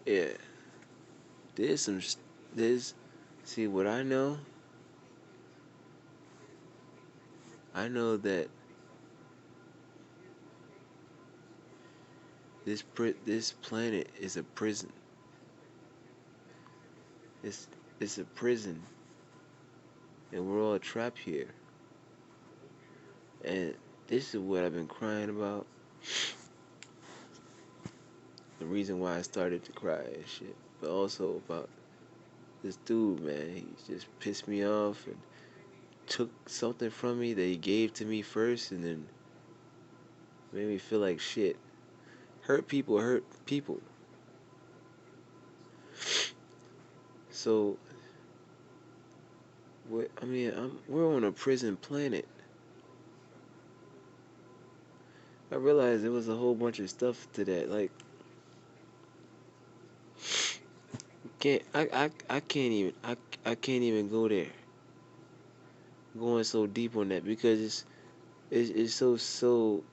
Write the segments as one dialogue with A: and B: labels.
A: Yeah, there's some, there's, see what I know that this planet is a prison. It's, it's a prison, and we're all trapped here. And this is what I've been crying about. The reason why I started to cry and shit. But also about this dude, man. He just pissed me off and took something from me that he gave to me first and then made me feel like shit. Hurt people. So, we're on a prison planet. I realized there was a whole bunch of stuff to that. Like, I can't even I can't even go there. Going so deep on that because it's so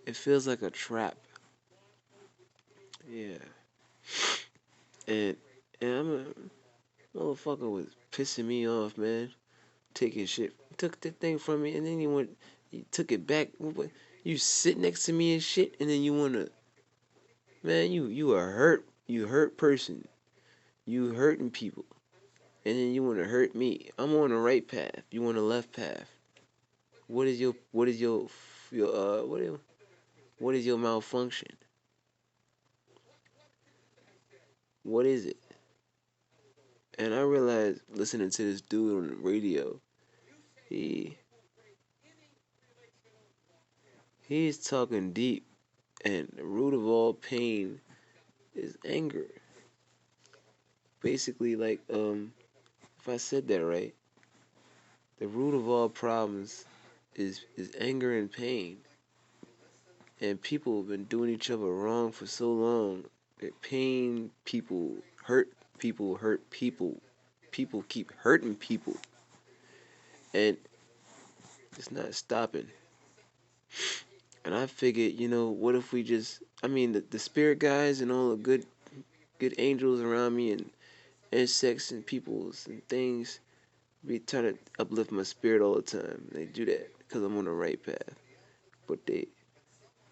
A: it feels like a trap. Yeah. And I'm a motherfucker was pissing me off, man. Taking shit, took the thing from me, and then you took it back. You sit next to me and shit, and then you wanna, man, you a hurt person. You hurting people, and then you wanna hurt me. I'm on the right path. You on the left path. Your what is your malfunction? What is it? And I realized listening to this dude on the radio, he he's talking deep, and the root of all pain is anger. Basically, like if I said that right, the root of all problems is anger and pain. And people have been doing each other wrong for so long that pain people, hurt people. People keep hurting people, and it's not stopping. And I figured, what if we just, the spirit guys and all the good angels around me and insects and peoples and things be trying to uplift my spirit all the time. They do that because I'm on the right path. But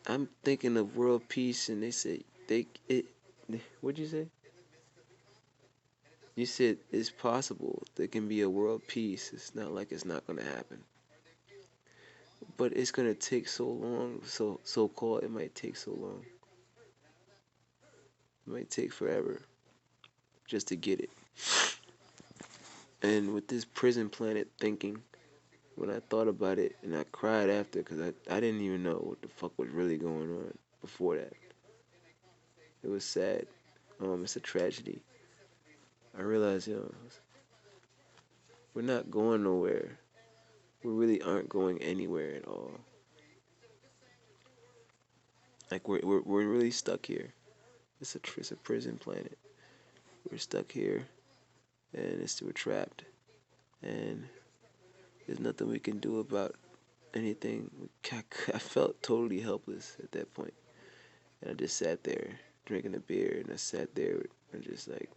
A: I'm thinking of world peace, and they say What'd you say? You said it's possible there can be a world peace. It's not like it's not gonna happen, but it's gonna take so long. So called, it might take so long. It might take forever just to get it. And with this prison planet thinking, when I thought about it, and I cried after because I didn't even know what the fuck was really going on before that. It was sad. It's a tragedy. I realized, we're not going nowhere. We really aren't going anywhere at all. Like we're really stuck here. It's a prison planet. We're stuck here, and we're trapped, and there's nothing we can do about anything. I felt totally helpless at that point, and I just sat there drinking a beer, and I sat there and just like,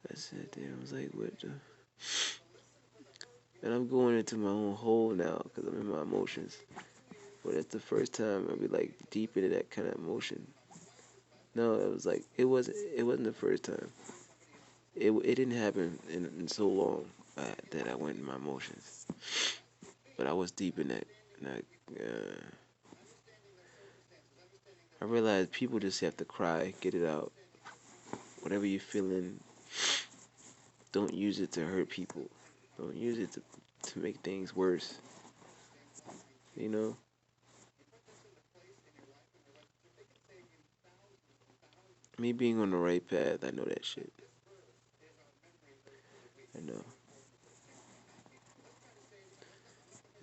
A: I sat there. I was like, what the? And I'm going into my own hole now because I'm in my emotions. But that's the first time I'll be like deep into that kind of emotion. No, it was like it wasn't the first time. It didn't happen in so long that I went in my emotions. But I was deep in that. And I realized people just have to cry, get it out. Whatever you're feeling, don't use it to hurt people. Don't use it to make things worse. You know? Me being on the right path, I know that shit. I know.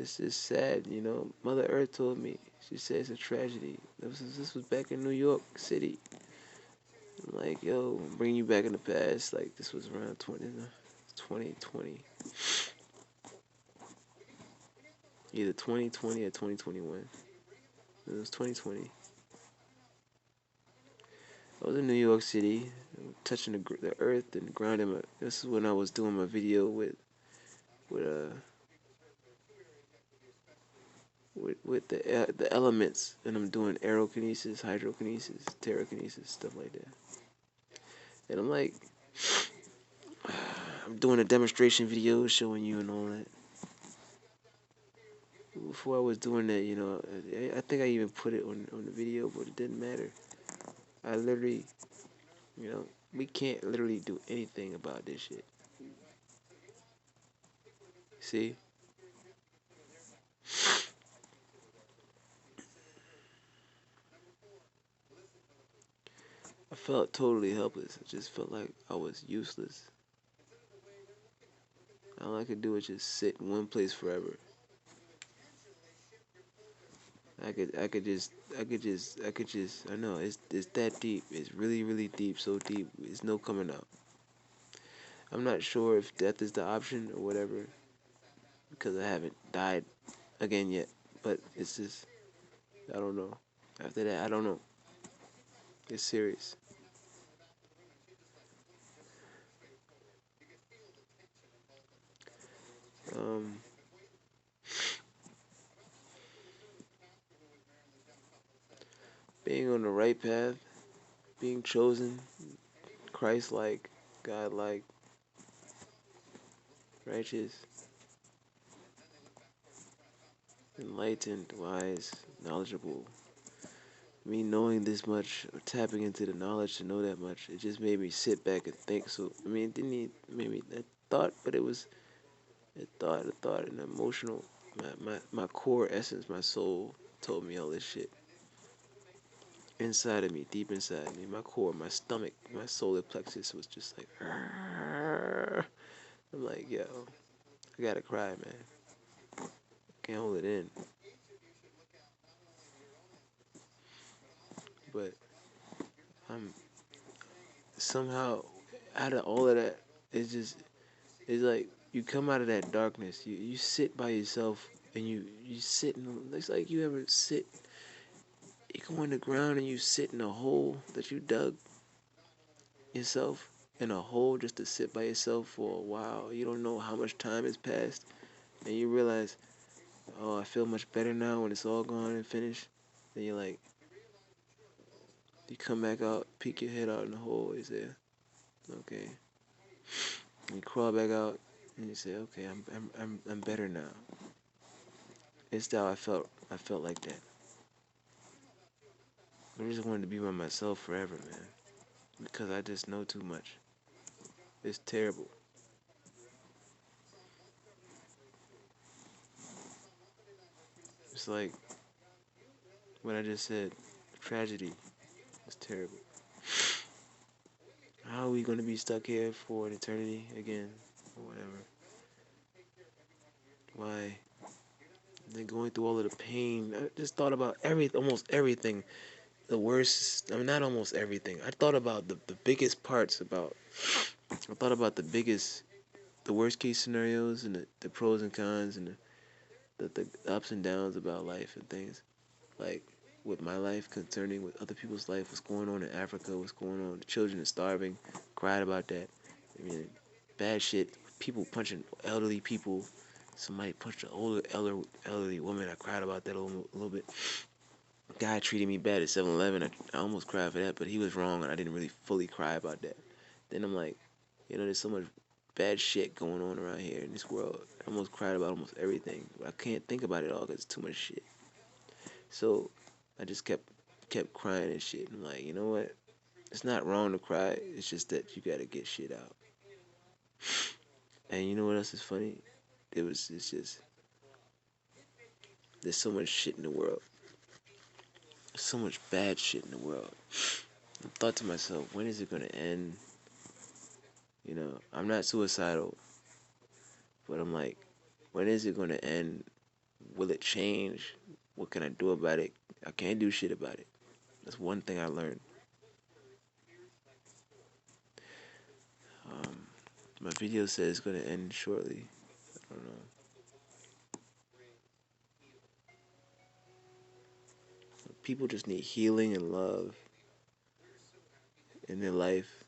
A: it's just sad, you know. Mother Earth told me. She said it's a tragedy. This was back in New York City. I'm like, yo, bring you back in the past. Like this was around 2020, either 2020 or 2021. It was 2020. I was in New York City, touching the earth and grounding my. This is when I was doing my video with uh with the elements, and I'm doing aerokinesis, hydrokinesis, pterokinesis, stuff like that. And I'm like, I'm doing a demonstration video showing you and all that. Before I was doing that, you know, I think I even put it on the video, but it didn't matter. I literally, you know, we can't literally do anything about this shit. See, I felt totally helpless. I just felt like I was useless. All I could do was just sit in one place forever. I know it's that deep. It's really, really deep, so deep. It's no coming out. I'm not sure if death is the option or whatever because I haven't died again yet. But it's just, I don't know. After that, I don't know. It's serious. Um, being on the right path, being chosen, Christ-like, God-like, righteous, enlightened, wise, knowledgeable. Me knowing this much, or tapping into the knowledge to know that much, it just made me sit back and think. So I mean, it didn't even made me that thought, but it was a thought, an emotional. My core essence, my soul told me all this shit inside of me, deep inside me. My core, my stomach, my solar plexus was just like. "Arrgh." I'm like, yo, I gotta cry, man. Can't hold it in. But I'm somehow out of all of that. It's just it's like you come out of that darkness. You sit by yourself and you sit in. It's like you ever sit. You go in the ground and you sit in a hole that you dug yourself in a hole just to sit by yourself for a while. You don't know how much time has passed, and you realize, oh, I feel much better now when it's all gone and finished. Then you're like, you come back out, peek your head out in the hole. You say, okay. And you crawl back out, and you say, okay, I'm better now. It's how I felt. I felt like that. I just wanted to be by myself forever, man. Because I just know too much. It's terrible. It's like what I just said. Tragedy. It's terrible. How are we gonna be stuck here for an eternity again, or whatever? Why? And then going through all of the pain. I just thought about almost everything. The worst. I mean, not almost everything. I thought about the biggest parts about. I thought about the worst case scenarios and the pros and cons and the ups and downs about life and things. Like with my life concerning with other people's life, what's going on in Africa, what's going on, the children are starving, cried about that. I mean, bad shit, people punching elderly people, somebody punched an elderly woman, I cried about that a little bit. A guy treated me bad at 7-Eleven, I almost cried for that, but he was wrong and I didn't really fully cry about that. Then I'm like, you know, there's so much bad shit going on around here in this world. I almost cried about almost everything, but I can't think about it all because it's too much shit. So I just kept crying and shit. I'm like, you know what? It's not wrong to cry. It's just that you gotta get shit out. And you know what else is funny? It's just there's so much shit in the world. There's so much bad shit in the world. I thought to myself, when is it gonna end? You know, I'm not suicidal, but I'm like, when is it gonna end? will it change? What can I do about it? I can't do shit about it. That's one thing I learned. Um, my video says it's gonna end shortly. I don't know. People just need healing and love in their life.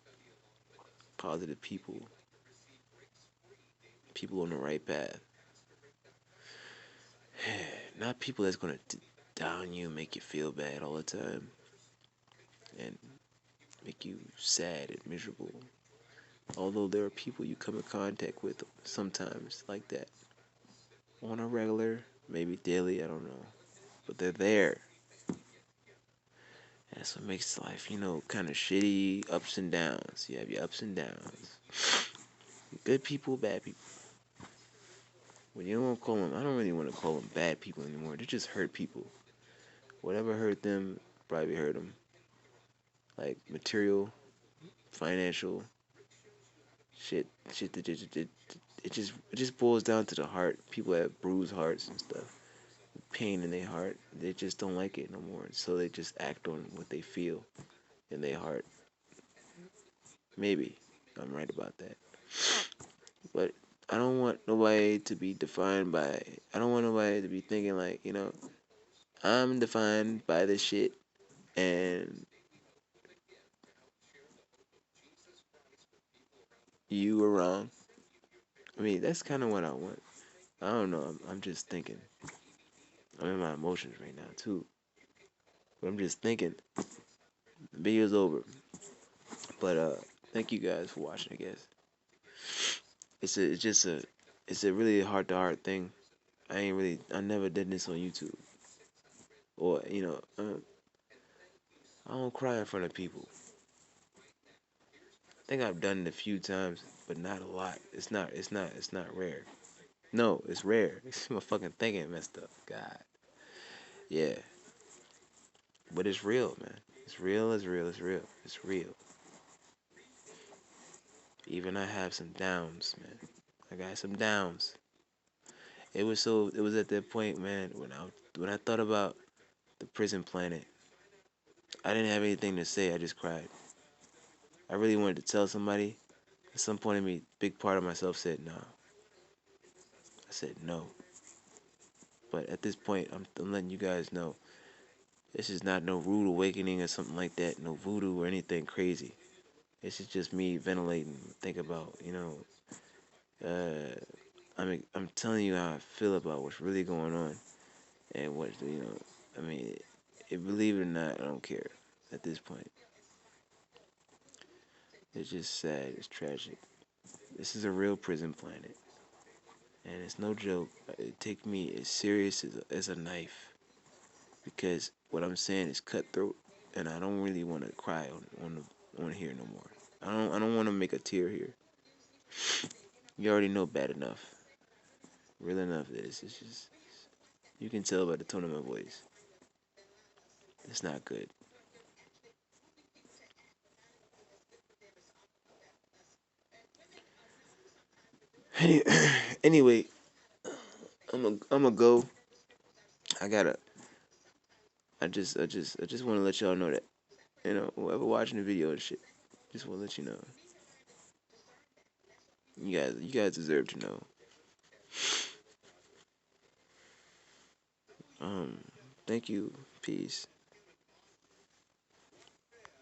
A: Positive people, people on the right path. Not people that's gonna down you, make you feel bad all the time, and make you sad and miserable. Although there are people you come in contact with sometimes like that, on a regular, maybe daily, I don't know, but they're there. That's what makes life, kind of shitty, ups and downs. You have your ups and downs. Good people, bad people. When you don't call them, I don't really want to call them bad people anymore. They're just hurt people. Whatever hurt them, probably hurt them. Like material, financial, shit that it just boils down to the heart. People have bruised hearts and stuff, pain in their heart. They just don't like it no more, so they just act on what they feel in their heart. Maybe I'm right about that, but I don't want nobody to be defined by. I don't want nobody to be thinking like I'm defined by this shit and you were wrong. I mean, that's kind of what I want. I don't know. I'm just thinking. I'm in my emotions right now too. But I'm just thinking. The video's over. But thank you guys for watching. I guess it's a really heart to heart thing. I never did this on YouTube. Or I don't cry in front of people. I think I've done it a few times, but not a lot. It's not rare. No, it's rare. My fucking thinking messed up. God, yeah. But it's real, man. It's real. It's real. It's real. It's real. Even I have some downs, man. I got some downs. It was at that point, man, when I thought about the prison planet. I didn't have anything to say. I just cried. I really wanted to tell somebody. At some point in me, big part of myself said no. I said no. But at this point, I'm letting you guys know this is not no rude awakening or something like that. No voodoo or anything crazy. This is just me ventilating. Think about, uh, I'm telling you how I feel about what's really going on and what I mean, believe it or not, I don't care at this point. It's just sad. It's tragic. This is a real prison planet, and it's no joke. It take me as serious as a knife because what I'm saying is cutthroat, and I don't really want to cry on here no more. I don't want to make a tear here. You already know bad enough, real enough. It's just you can tell by the tone of my voice. It's not good. Any- Anyway, I'm a go. I gotta. I just want to let y'all know that whoever watching the video and shit, just want to let you know. You guys deserve to know. Um, thank you. Peace.